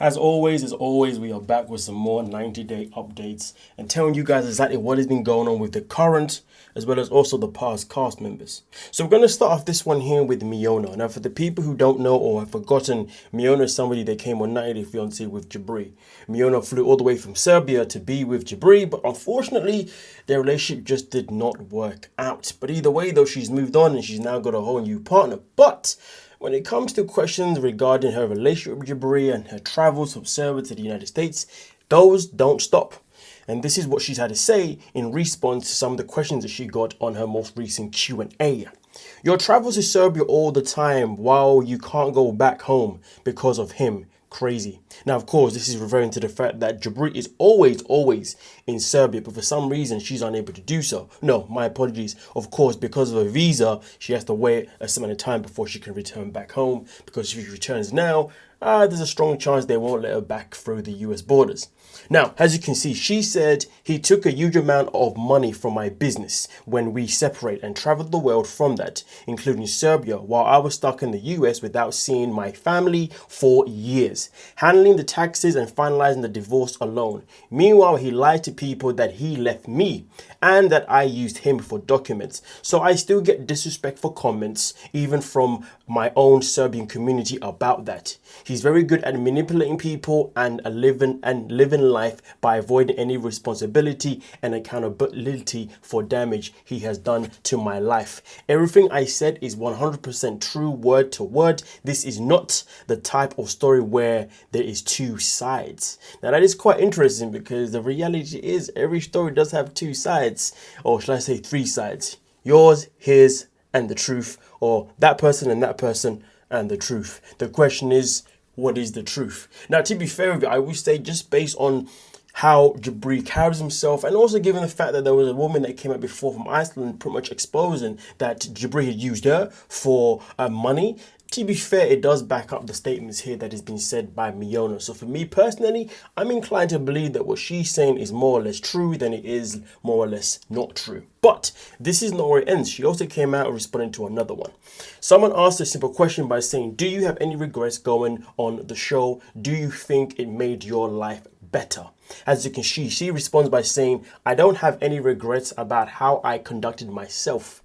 As always, we are back with some more 90-day updates and telling you guys exactly what has been going on with the current as well as also the past cast members. So we're going to start off this one here with Miona. Now, for the people who don't know or have forgotten, Miona is somebody that came on 90 Day Fiance with Jabri. Miona flew all the way from Serbia to be with Jabri, but unfortunately, their relationship just did not work out. But either way, though, she's moved on and she's now got a whole new partner. But when it comes to questions regarding her relationship with Jabri and her travels from Serbia to the United States, those don't stop. And this is what she's had to say in response to some of the questions that she got on her most recent Q&A. Your travels to Serbia all the time while you can't go back home because of him. Crazy. Now, of course, this is referring to the fact that Jabri is always in Serbia, but for some reason she's unable to do so. No, my apologies. Of course, because of a visa, she has to wait a certain amount of time before she can return back home, because if she returns now, there's a strong chance they won't let her back through the US borders. Now, as you can see, she said, he took a huge amount of money from my business when we separate and traveled the world from that, including Serbia, while I was stuck in the US without seeing my family for years, handling the taxes and finalizing the divorce alone. Meanwhile, he lied to people that he left me and that I used him for documents. So I still get disrespectful comments, even from my own Serbian community about that. He's very good at manipulating people and living life by avoiding any responsibility and accountability for damage he has done to my life. Everything I said is 100% true, word to word. This is not the type of story where there is two sides. Now that is quite interesting, because the reality is every story does have two sides, or should I say three sides: yours, his, and the truth, or that person and the truth. The question is, what is the truth? Now, to be fair with you, I would say, just based on how Jabri carries himself, and also given the fact that there was a woman that came out before from Iceland pretty much exposing that Jabri had used her for money, to be fair, it does back up the statements here that has been said by Miona. So for me personally, I'm inclined to believe that what she's saying is more or less true than it is more or less not true. But this is not where it ends. She also came out responding to another one. Someone asked a simple question by saying, do you have any regrets going on the show? Do you think it made your life better? As you can see, she responds by saying, I don't have any regrets about how I conducted myself.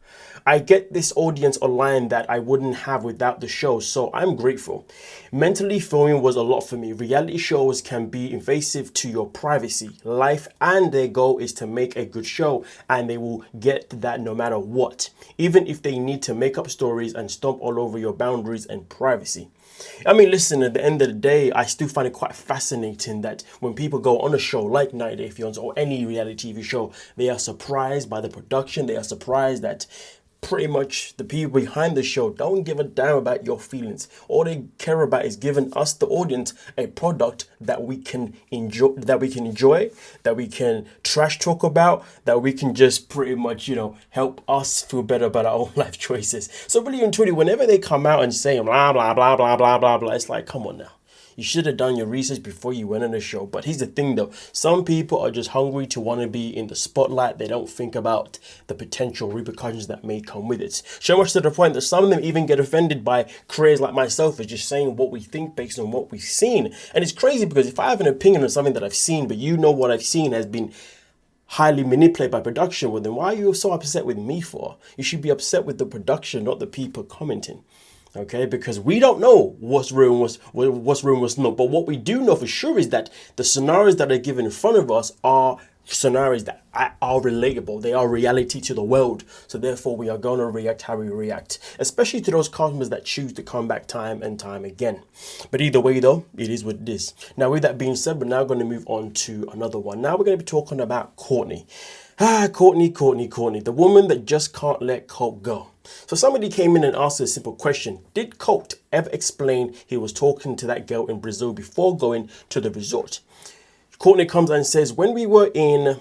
I get this audience online that I wouldn't have without the show, so I'm grateful. Mentally, filming was a lot for me. Reality shows can be invasive to your privacy, life, and their goal is to make a good show, and they will get that no matter what, even if they need to make up stories and stomp all over your boundaries and privacy. I mean, listen, at the end of the day, I still find it quite fascinating that when people go on a show like 90 Day Fiance or any reality TV show, they are surprised by the production. They are surprised that pretty much the people behind the show don't give a damn about your feelings. All they care about is giving us, the audience, a product that we can enjoy, that we can trash talk about, that we can just pretty much, help us feel better about our own life choices. So really and truly, whenever they come out and say blah, blah, blah, blah, blah, blah, blah, it's like, come on now. You should have done your research before you went on the show. But here's the thing though, some people are just hungry to want to be in the spotlight. They don't think about the potential repercussions that may come with it. So much to the point that some of them even get offended by creators like myself for just saying what we think based on what we've seen. And it's crazy, because if I have an opinion on something that I've seen, but what I've seen has been highly manipulated by production, well then why are you so upset with me for? You should be upset with the production, not the people commenting. Okay, because we don't know what's real and what's not. But what we do know for sure is that the scenarios that are given in front of us are scenarios that are relatable. They are reality to the world. So therefore, we are going to react how we react, especially to those customers that choose to come back time and time again. But either way, though, it is what it is. Now, with that being said, we're now going to move on to another one. Now we're going to be talking about Cortney. Cortney, the woman that just can't let Colt go. So somebody came in and asked a simple question. Did Colt ever explain he was talking to that girl in Brazil before going to the resort? Cortney comes and says, when we were in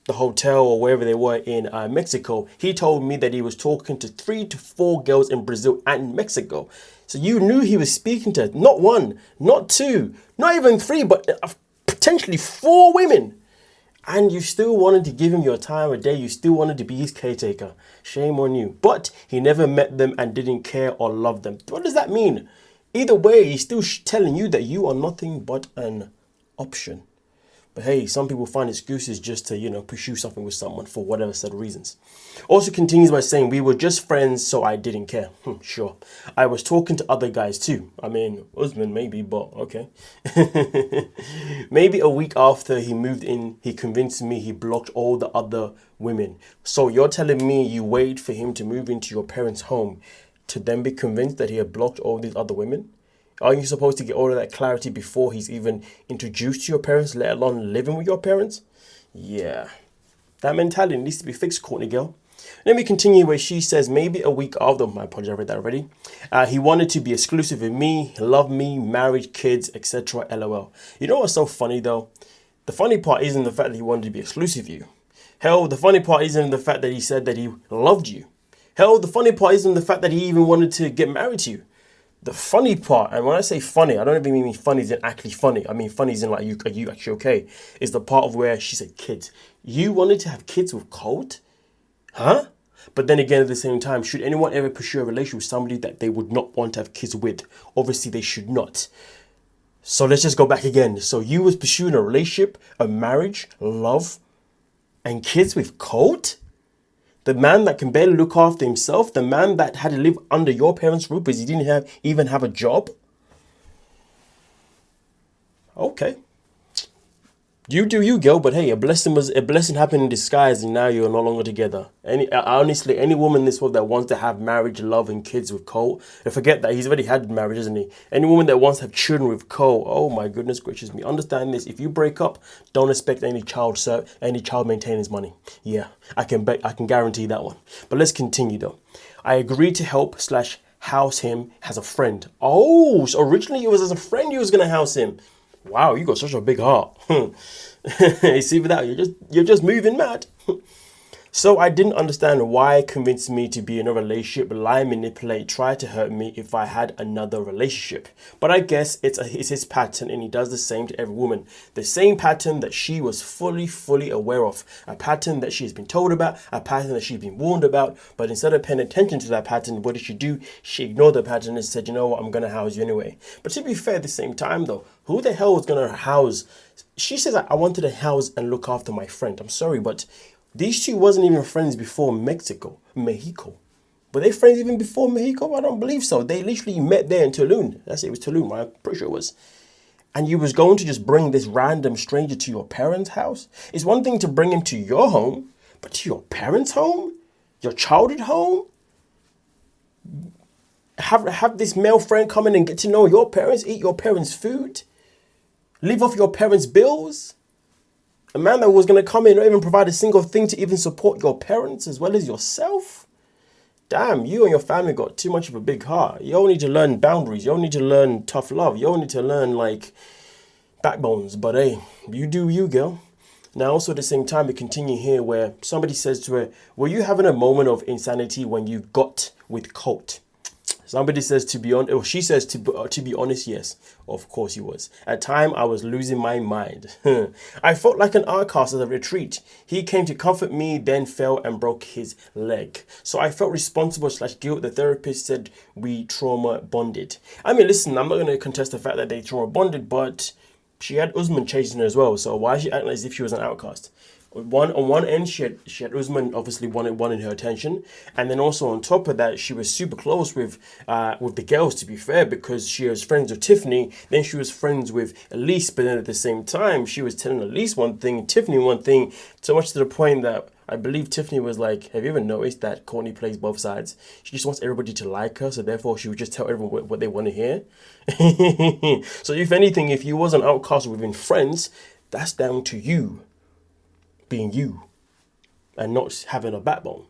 the hotel or wherever they were in Mexico, he told me that he was talking to 3 to 4 girls in Brazil and Mexico. So you knew he was speaking to not 1, not 2, not even 3, but potentially 4 women. And you still wanted to give him your time of day. You still wanted to be his caretaker. Shame on you. But he never met them and didn't care or love them. What does that mean? Either way, he's still telling you that you are nothing but an option. But hey, some people find excuses just to, pursue something with someone for whatever set of reasons. Also continues by saying, we were just friends, so I didn't care. Sure. I was talking to other guys too. I mean, husband maybe, but okay. Maybe a week after he moved in, he convinced me he blocked all the other women. So you're telling me you wait for him to move into your parents' home to then be convinced that he had blocked all these other women? Aren't you supposed to get all of that clarity before he's even introduced to your parents, let alone living with your parents? Yeah. That mentality needs to be fixed, Cortney Guilt. Then we continue where she says, maybe a week after, my apologies, I read that already. He wanted to be exclusive with me, love me, married, kids, etc. LOL. You know what's so funny though? The funny part isn't the fact that he wanted to be exclusive with you. Hell, the funny part isn't the fact that he said that he loved you. Hell, the funny part isn't the fact that he even wanted to get married to you. The funny part, and when I say funny, I don't even mean funny as in actually funny. I mean funny as in like, are you actually okay? Is the part of where she said kids. You wanted to have kids with Colt? Huh? But then again, at the same time, should anyone ever pursue a relationship with somebody that they would not want to have kids with? Obviously, they should not. So let's just go back again. So you was pursuing a relationship, a marriage, love, and kids with Colt? The man that can barely look after himself, the man that had to live under your parents' roof because he didn't even have a job. Okay. You do you, girl, but hey, a blessing happened in disguise, and now you're no longer together. Honestly, any woman in this world that wants to have marriage, love, and kids with Cole, and forget that he's already had marriage, isn't he? Any woman that wants to have children with Cole, oh my goodness gracious me. Understand this: if you break up, don't expect any child maintenance money. Yeah, I can guarantee that one. But let's continue though. I agreed to help / house him as a friend. Oh, so originally it was as a friend you was gonna house him. Wow, you got such a big heart. You see, without you're just moving mad. So I didn't understand why it convinced me to be in a relationship, lie, manipulate, try to hurt me if I had another relationship. But I guess it's his pattern, and he does the same to every woman. The same pattern that she was fully aware of. A pattern that she's been told about, a pattern that she's been warned about. But instead of paying attention to that pattern, what did she do? She ignored the pattern and said, you know what, I'm going to house you anyway. But to be fair, at the same time though, who the hell was going to house? She says, I wanted to house and look after my friend. I'm sorry, but these two wasn't even friends before Mexico. Were they friends even before Mexico? I don't believe so. They literally met there in Tulum. That's it, it was Tulum, I'm pretty sure it was. And you was going to just bring this random stranger to your parents' house? It's one thing to bring him to your home, but to your parents' home? Your childhood home? Have this male friend come in and get to know your parents, eat your parents' food, live off your parents' bills? A man that was going to come in and not even provide a single thing to even support your parents as well as yourself? Damn, you and your family got too much of a big heart. You all need to learn boundaries. You all need to learn tough love. You all need to learn, like, backbones. But hey, you do you, girl. Now, also at the same time, we continue here where somebody says to her, were you having a moment of insanity when you got with Colt? Somebody says to be honest, or she says to be honest, yes, of course he was. At time, I was losing my mind. I felt like an outcast at a retreat. He came to comfort me, then fell and broke his leg. So I felt responsible / guilt. The therapist said we trauma bonded. I mean, listen, I'm not going to contest the fact that they trauma bonded, but she had Usman chasing her as well. So why is she acting as if she was an outcast? On one end, she had Usman obviously wanting her attention, and then also on top of that, she was super close with the girls. To be fair, because she was friends with Tiffany, then she was friends with Elise, but then at the same time, she was telling Elise one thing and Tiffany one thing, so much to the point that I believe Tiffany was like, "Have you ever noticed that Cortney plays both sides? She just wants everybody to like her, so therefore she would just tell everyone what they want to hear." So if anything, if you was an outcast within friends, that's down to you being you and not having a backbone.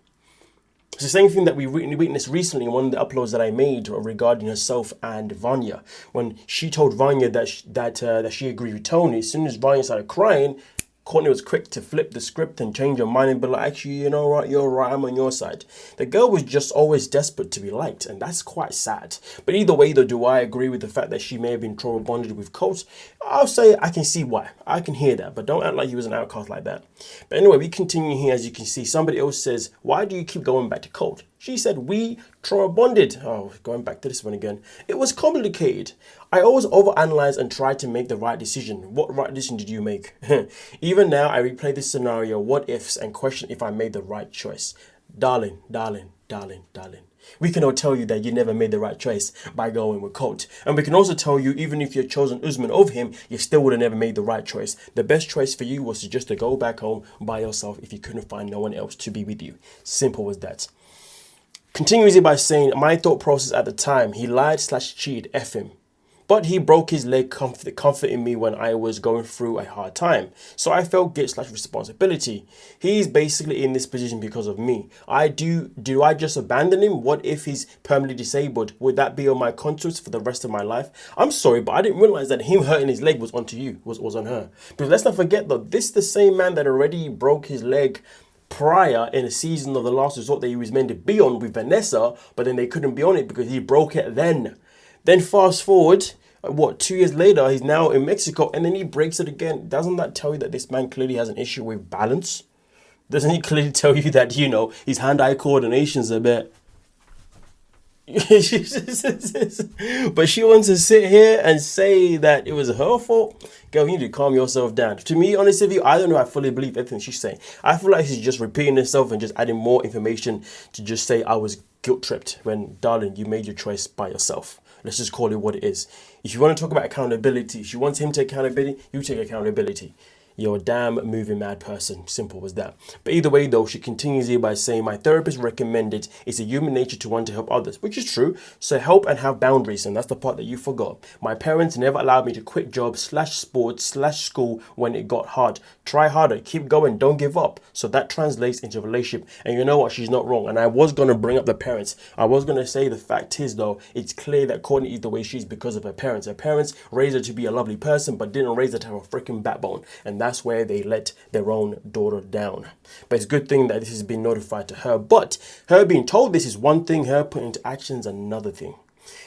It's the same thing that we witnessed recently in one of the uploads that I made regarding herself and Vanya. When she told Vanya that she agreed with Tony, as soon as Vanya started crying, Cortney was quick to flip the script and change her mind and be like, actually, you know what, you're right, I'm on your side. The girl was just always desperate to be liked, and that's quite sad. But either way, though, do I agree with the fact that she may have been trauma bonded with Colt? I'll say I can see why. I can hear that, but don't act like you was an outcast like that. But anyway, we continue here. As you can see, somebody else says, why do you keep going back to Colt? She said, we trauma bonded. Oh, going back to this one again. It was complicated. I always overanalyze and try to make the right decision. What right decision did you make? Even now, I replay this scenario, what ifs, and question if I made the right choice. Darling, darling, darling, darling. We can all tell you that you never made the right choice by going with Colt. And we can also tell you, even if you had chosen Usman over him, you still would have never made the right choice. The best choice for you was to go back home by yourself if you couldn't find no one else to be with you. Simple as that. Continues it by saying, my thought process at the time, he lied/cheated, F him. But he broke his leg comforting me when I was going through a hard time. So I felt guilt/responsibility. He's basically in this position because of me. Do I just abandon him? What if he's permanently disabled? Would that be on my conscience for the rest of my life? I'm sorry, but I didn't realize that him hurting his leg was onto you, was on her. Because let's not forget though, this is the same man that already broke his leg prior in a season of The Last Resort that he was meant to be on with Vanessa, but then they couldn't be on it because he broke it then. Then fast forward, 2 years later, he's now in Mexico and then he breaks it again. Doesn't that tell you that this man clearly has an issue with balance? Doesn't he clearly tell you that, his hand-eye coordination's a bit... But she wants to sit here and say that it was her fault. Girl, you need to calm yourself down. To me, honestly with you, I don't know if I fully believe everything she's saying. I feel like she's just repeating herself and just adding more information to just say I was guilt tripped when, darling, you made your choice by yourself. Let's just call it what it is. If you want to talk about accountability, if you want him to take accountability, you take accountability. You're a damn moving mad person. Simple as that. But either way though, she continues here by saying, my therapist recommended it's a human nature to want to help others, which is true. So help and have boundaries. And that's the part that you forgot. My parents never allowed me to quit job/sports/school when it got hard. Try harder, keep going, don't give up. So that translates into a relationship. And you know what? She's not wrong. And I was going to bring up the parents. I was going to say the fact is though, it's clear that Cortney is the way she is because of her parents. Her parents raised her to be a lovely person, but didn't raise her to have a freaking backbone. And that's where they let their own daughter down. But it's a good thing that this has been notified to her. But her being told this is one thing, her putting into action is another thing.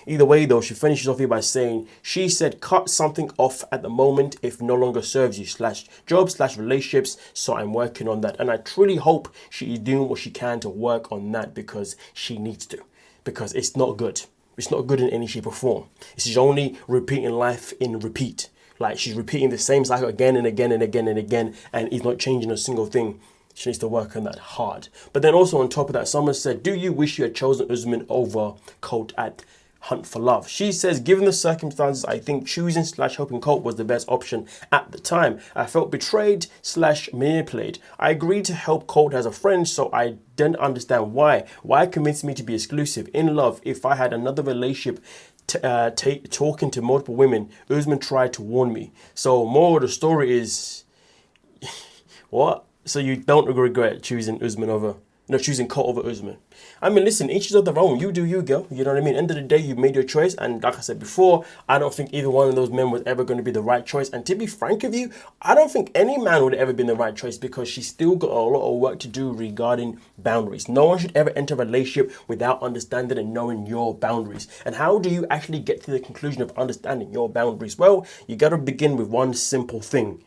Either way though, she finishes off here by saying, she said cut something off at the moment if no longer serves you /job/relationships. So I'm working on that. And I truly hope she is doing what she can to work on that because she needs to. Because it's not good. It's not good in any shape or form. She's only repeating life in repeat. Like she's repeating the same cycle again and again and again and again, and he's not changing a single thing. She needs to work on that hard. But then also on top of that, someone said, do you wish you had chosen Usman over Colt at Hunt for Love? She says, given the circumstances, I think choosing/helping Colt was the best option at the time. I felt betrayed/manipulated. I agreed to help Colt as a friend, so I didn't understand why. Why convince me to be exclusive in love if I had another relationship talking to multiple women? Usman tried to warn me. So more of the story is what? So you don't regret choosing choosing Colt over Usman. I mean, listen, each is of their own. You do you, girl. You know what I mean? End of the day, you made your choice. And like I said before, I don't think either one of those men was ever going to be the right choice. And to be frank with you, I don't think any man would have ever been the right choice because she's still got a lot of work to do regarding boundaries. No one should ever enter a relationship without understanding and knowing your boundaries. And how do you actually get to the conclusion of understanding your boundaries? Well, you got to begin with one simple thing.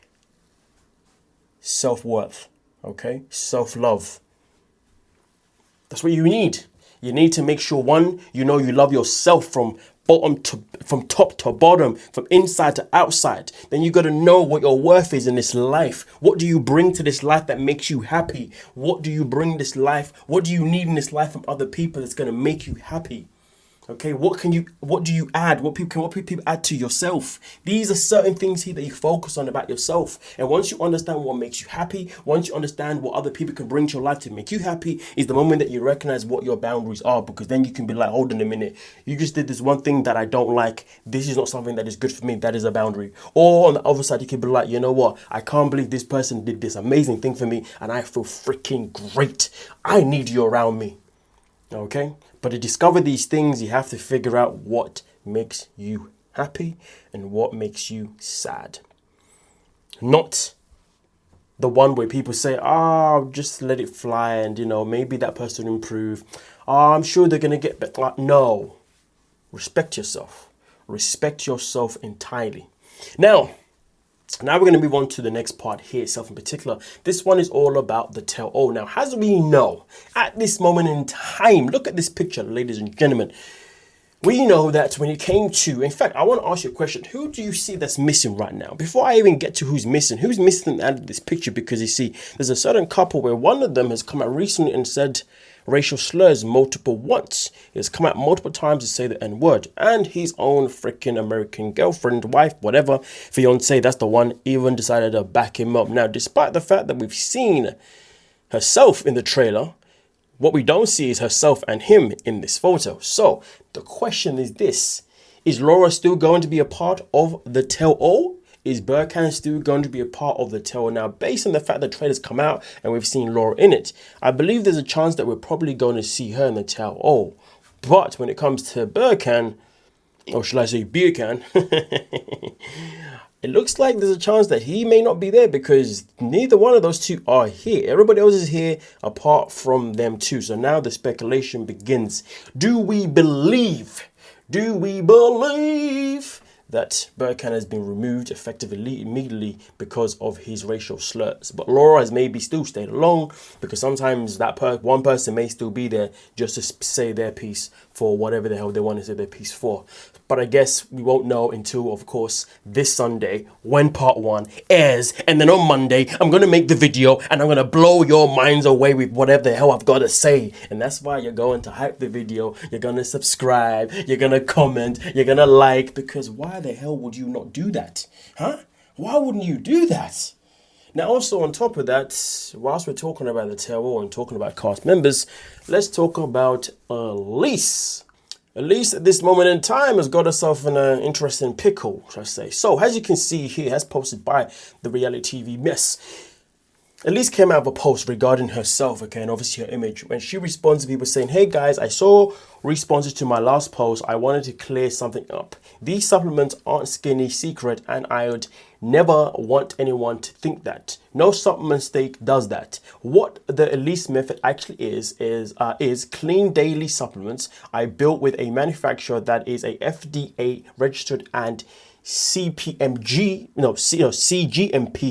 Self-worth, okay? Self-love. That's what you need. You need to make sure, one, you love yourself from top to bottom, from inside to outside. Then you got to know what your worth is in this life. What do you bring to this life that makes you happy? What do you bring this life? What do you need in this life from other people that's going to make you happy? Okay, what do you add? What people add to yourself? These are certain things here that you focus on about yourself. And once you understand what makes you happy, once you understand what other people can bring to your life to make you happy, is the moment that you recognize what your boundaries are. Because then you can be like, hold on a minute, you just did this one thing that I don't like. This is not something that is good for me. That is a boundary. Or on the other side, you can be like, you know what? I can't believe this person did this amazing thing for me and I feel freaking great. I need you around me. Okay? But to discover these things, you have to figure out what makes you happy and what makes you sad. Not the one where people say, just let it fly and, maybe that person will improve. I'm sure they're going to get better. No. Respect yourself. Respect yourself entirely. Now, Now we're going to move on to the next part here itself in particular. This one is all about the tell-all. Now, as we know, at this moment in time, look at this picture, ladies and gentlemen. We know that when it came to, in fact, I want to ask you a question. Who do you see that's missing right now? Before I even get to who's missing out of this picture, because you see, there's a certain couple where one of them has come out recently and said racial slurs multiple once. He has come out multiple times to say the N-word, and his own freaking American girlfriend, wife, whatever, fiance, that's the one, even decided to back him up. Now, despite the fact that we've seen herself in the trailer, what we don't see is herself and him in this photo. So the question is this: is Laura still going to be a part of the tell-all? Is Birkan still going to be a part of the tell-all? Now, based on the fact that the trailer's come out and we've seen Laura in it, I believe there's a chance that we're probably going to see her in the tell-all. But when it comes to Birkan, or shall I say Birkan, it looks like there's a chance that he may not be there because neither one of those two are here. Everybody else is here apart from them two. So now the speculation begins. Do we believe that Birkan has been removed effectively immediately because of his racial slurs? But Laura has maybe still stayed along because sometimes that one person may still be there just to say their piece for whatever the hell they want to say their piece for. But I guess we won't know until, of course, this Sunday when part 1 airs. And then on Monday, I'm going to make the video and I'm going to blow your minds away with whatever the hell I've got to say. And that's why you're going to hype the video. You're going to subscribe. You're going to comment. You're going to like. Because why the hell would you not do that? Huh? Why wouldn't you do that? Now, also on top of that, whilst we're talking about the tell-all and talking about cast members, let's talk about Elise. Elise, at this moment in time, has got herself in an interesting pickle, should I say. So, as you can see here, as posted by the reality TV mess, Elise came out with a post regarding herself, okay, and obviously her image. When she responds to people saying, hey guys, I saw responses to my last post. I wanted to clear something up. These supplements aren't skinny secret, and I would never want anyone to think that. No supplement stake does that. What the Elise method actually is clean daily supplements I built with a manufacturer that is a FDA registered and CGMP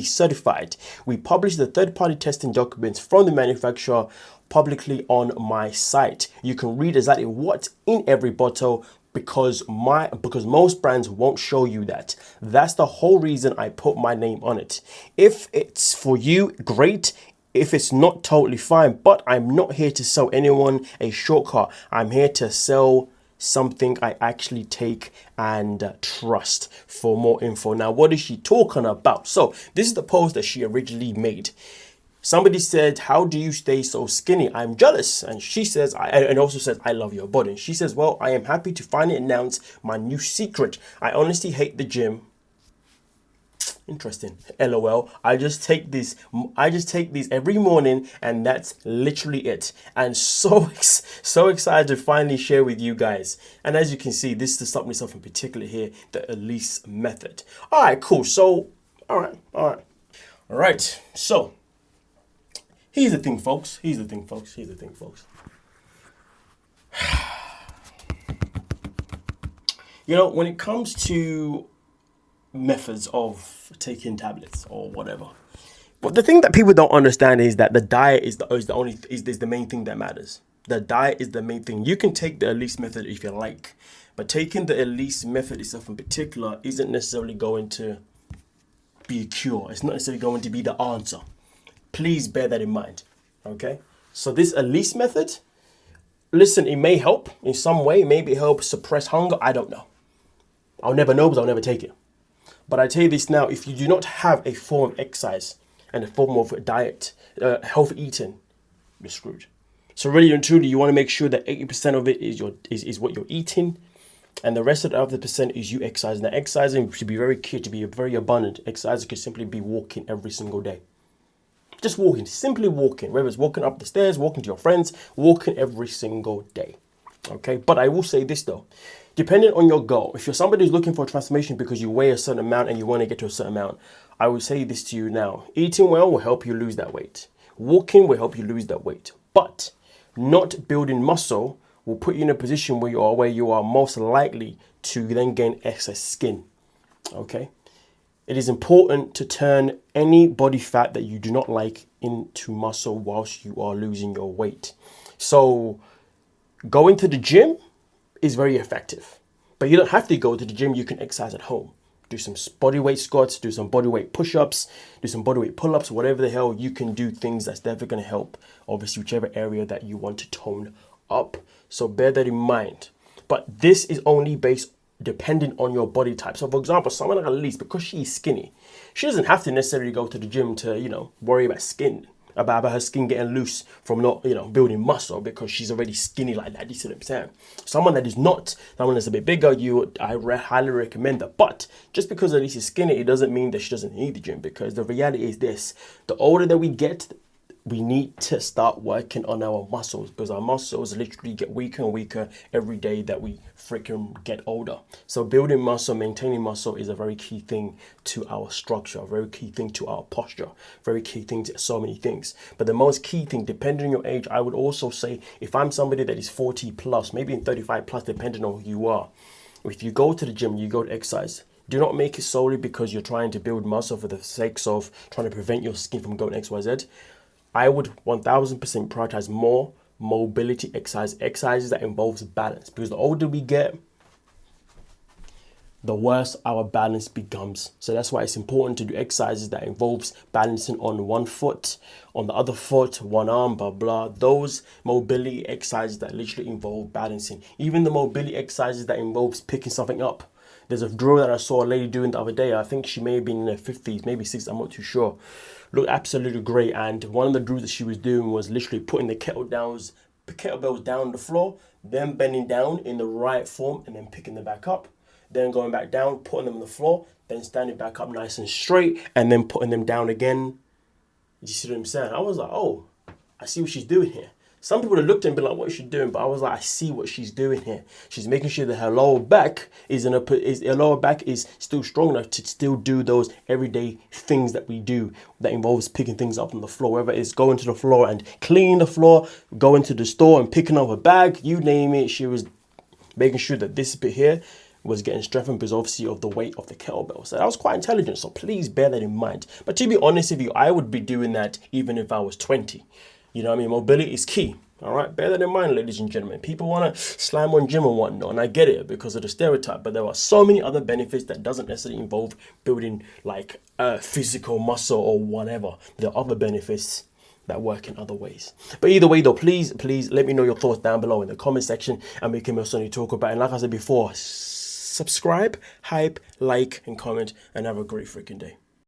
certified. We publish the third-party testing documents from the manufacturer publicly on my site. You can read exactly what's in every bottle because most brands won't show you that. That's the whole reason I put my name on it. If it's for you, great. If it's not, totally fine. But I'm not here to sell anyone a shortcut. I'm here to sell something I actually take and trust. For more info. Now, what is she talking about? So this is the post that she originally made. Somebody said, how do you stay so skinny? I'm jealous. And she says, and also says, I love your body. And she says, well, I am happy to finally announce my new secret. I honestly hate the gym. Interesting. LOL. I just take these every morning, and that's literally it. And so excited to finally share with you guys. And as you can see, this is something in particular here, the Elise method. All right, cool. So, all right. So, here's the thing, folks. You know, when it comes to methods of taking tablets or whatever, but the thing that people don't understand is that the diet is the main thing that matters. The diet is the main thing. You can take the Elise method if you like, but taking the Elise method itself in particular isn't necessarily going to be a cure. It's not necessarily going to be the answer. Please bear that in mind. Okay, so this Elise method, listen, it may help in some way. Maybe it helps suppress hunger. I don't know. I'll never know because I'll never take it. But I tell you this now, if you do not have a form of exercise and a form of diet, healthy eating, you're screwed. So really and truly, you want to make sure that 80% of it is what you're eating, and the rest of the other percent is you exercising. Now, exercising should be very key, to be very abundant. Exercising could simply be walking every single day. Just walking, simply walking, whether it's walking up the stairs, walking to your friends, walking every single day. Okay, but I will say this though, depending on your goal, if you're somebody who's looking for a transformation because you weigh a certain amount and you want to get to a certain amount, I will say this to you now. Eating well will help you lose that weight. Walking will help you lose that weight. But not building muscle will put you in a position where you are most likely to then gain excess skin. Okay? It is important to turn any body fat that you do not like into muscle whilst you are losing your weight. So going to the gym is very effective, but you don't have to go to the gym. You can exercise at home. Do some body weight squats, do some body weight push-ups, do some body weight pull-ups, whatever the hell. You can do things that's definitely going to help, obviously, whichever area that you want to tone up. So bear that in mind. But this is only based depending on your body type. So for example, someone like Elise, because she's skinny, she doesn't have to necessarily go to the gym to, worry about her skin getting loose from not, building muscle, because she's already skinny like that. You see what I'm saying? Someone that is not, someone that's a bit bigger, I highly recommend that. But just because Elise is skinny, it doesn't mean that she doesn't need the gym, because the reality is this: the older that we get, we need to start working on our muscles, because our muscles literally get weaker and weaker every day that we freaking get older. So building muscle, maintaining muscle is a very key thing to our structure, a very key thing to our posture, very key thing to so many things. But the most key thing, depending on your age, I would also say, if I'm somebody that is 40 plus, maybe in 35 plus, depending on who you are, if you go to the gym, you go to exercise, do not make it solely because you're trying to build muscle for the sake of trying to prevent your skin from going XYZ. I would 1000% prioritize more mobility exercises that involves balance, because the older we get, the worse our balance becomes. So that's why it's important to do exercises that involves balancing on one foot, on the other foot, one arm, blah, blah. Those mobility exercises that literally involve balancing. Even the mobility exercises that involves picking something up. There's a drill that I saw a lady doing the other day. I think she may have been in her 50s, maybe 60s, I'm not too sure. Looked absolutely great. And one of the drills that she was doing was literally putting the kettlebells down on the floor, then bending down in the right form and then picking them back up, then going back down, putting them on the floor, then standing back up nice and straight, and then putting them down again. You see what I'm saying? I was like, oh, I see what she's doing here. Some people have looked at and been like, what is she doing? But I was like, I see what she's doing here. She's making sure that her lower back is still strong enough to still do those everyday things that we do that involves picking things up on the floor, whether it's going to the floor and cleaning the floor, going to the store and picking up a bag, you name it. She was making sure that this bit here was getting strengthened because obviously of the weight of the kettlebell. So that was quite intelligent. So please bear that in mind. But to be honest with you, I would be doing that even if I was 20. You know what I mean? Mobility is key. All right, bear that in mind, ladies and gentlemen. People want to slam on gym and whatnot, and I get it because of the stereotype, but there are so many other benefits that doesn't necessarily involve building like physical muscle or whatever. There are other benefits that work in other ways. But either way though, please let me know your thoughts down below in the comment section, and we can most certainly talk about it. And like I said before, subscribe, hype, like, and comment, and have a great freaking day.